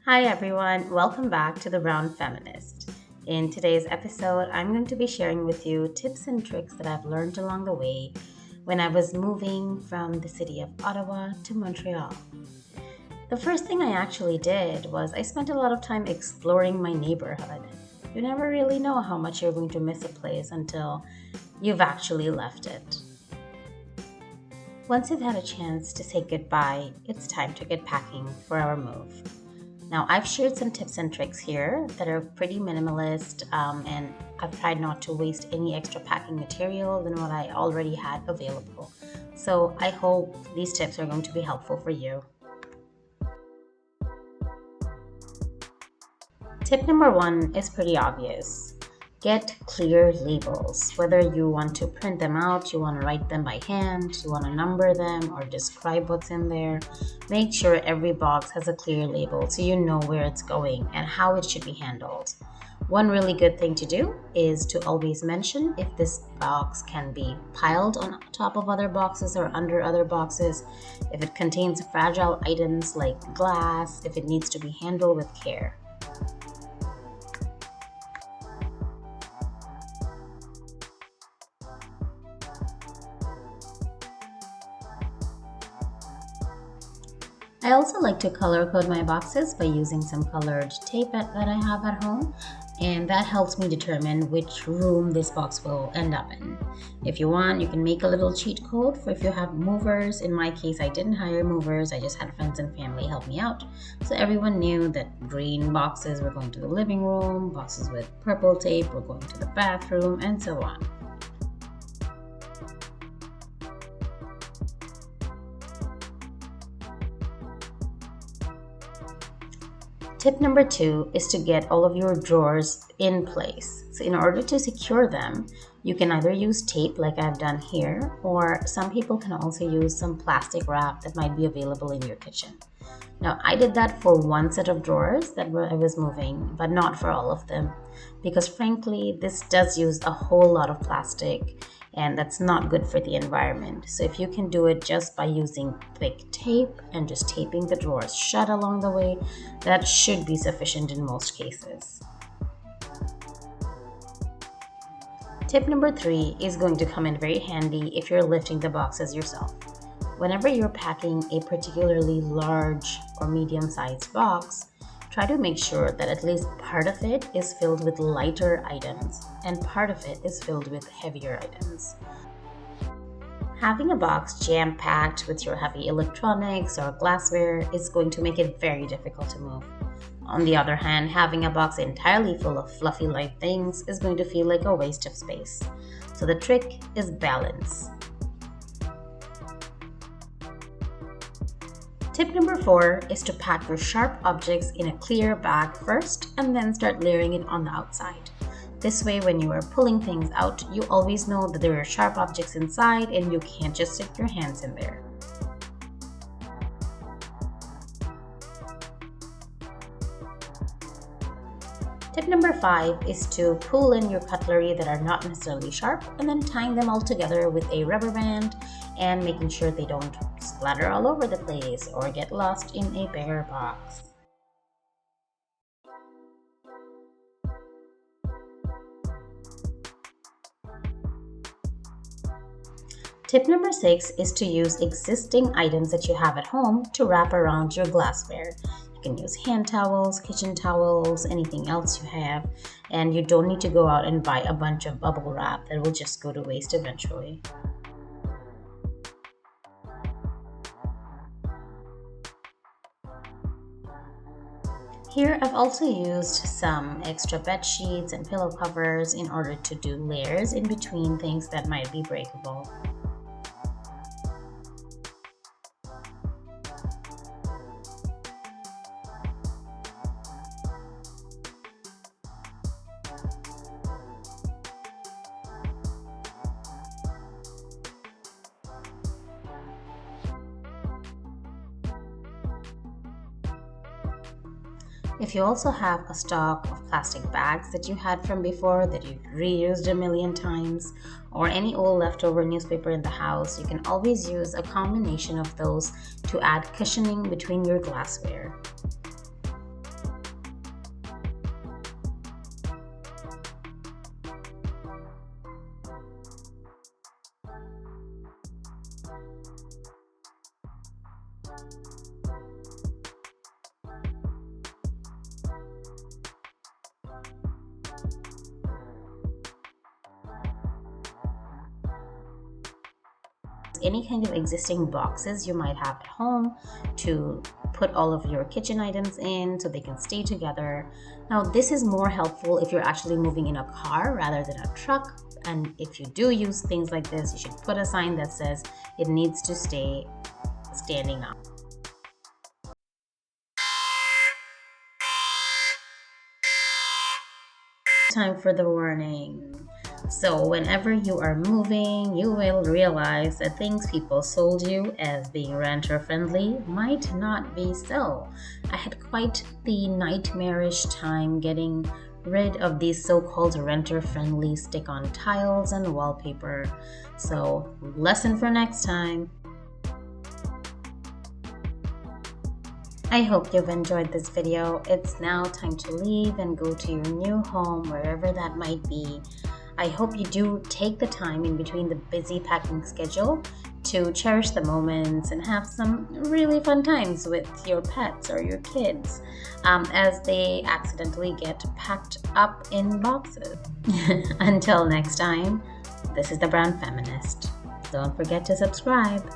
Hi everyone, welcome back to the Brown Feminist. In today's episode, I'm going to be sharing with you tips and tricks that I've learned along the way when I was moving from the city of Ottawa to Montreal. The first thing I actually did was I spent a lot of time exploring my neighborhood. You never really know how much you're going to miss a place until you've actually left it. Once you've had a chance to say goodbye, it's time to get packing for our move. Now, I've shared some tips and tricks here that are pretty minimalist, and I've tried not to waste any extra packing material than what I already had available. So I hope these tips are going to be helpful for you. Tip number 1 is pretty obvious. Get clear labels. Whether you want to print them out, you want to write them by hand, you want to number them or describe what's in there, make sure every box has a clear label so you know where it's going and how it should be handled. One really good thing to do is to always mention if this box can be piled on top of other boxes or under other boxes, if it contains fragile items like glass, if it needs to be handled with care. I also like to color code my boxes by using some colored tape that I have at home, and that helps me determine which room this box will end up in. If you want, you can make a little cheat code for if you have movers. In my case, I didn't hire movers, I just had friends and family help me out. So everyone knew that green boxes were going to the living room, boxes with purple tape were going to the bathroom, and so on. Tip number 2 is to get all of your drawers in place. So in order to secure them, you can either use tape like I've done here, or some people can also use some plastic wrap that might be available in your kitchen. Now, I did that for one set of drawers that I was moving, but not for all of them, because frankly, this does use a whole lot of plastic, and that's not good for the environment. So if you can do it just by using thick tape and just taping the drawers shut along the way, that should be sufficient in most cases. Tip number 3 is going to come in very handy if you're lifting the boxes yourself. Whenever you're packing a particularly large or medium-sized box, try to make sure that at least part of it is filled with lighter items and part of it is filled with heavier items. Having a box jam-packed with your heavy electronics or glassware is going to make it very difficult to move. On the other hand, having a box entirely full of fluffy light things is going to feel like a waste of space. So the trick is balance. Tip number 4 is to pack your sharp objects in a clear bag first and then start layering it on the outside. This way, when you are pulling things out, you always know that there are sharp objects inside and you can't just stick your hands in there. Tip number 5 is to pull in your cutlery that are not necessarily sharp and then tying them all together with a rubber band and making sure they don't splatter all over the place or get lost in a bigger box. Tip number 6 is to use existing items that you have at home to wrap around your glassware. You can use hand towels, kitchen towels, anything else you have, and you don't need to go out and buy a bunch of bubble wrap that will just go to waste eventually. Here I've also used some extra bed sheets and pillow covers in order to do layers in between things that might be breakable. If you also have a stock of plastic bags that you had from before that you've reused a million times, or any old leftover newspaper in the house, you can always use a combination of those to add cushioning between your glassware. Any kind of existing boxes you might have at home to put all of your kitchen items in so they can stay together. Now, this is more helpful if you're actually moving in a car rather than a truck. And if you do use things like this, you should put a sign that says it needs to stay standing up. Time for the warning. So whenever you are moving, you will realize that things people sold you as being renter friendly might not be so. I had quite the nightmarish time getting rid of these so-called renter friendly stick-on tiles and wallpaper. So lesson for next time. I hope you've enjoyed this video. It's now time to leave and go to your new home, wherever that might be. I hope you do take the time in between the busy packing schedule to cherish the moments and have some really fun times with your pets or your kids as they accidentally get packed up in boxes. Until next time, this is the Brown Feminist. Don't forget to subscribe.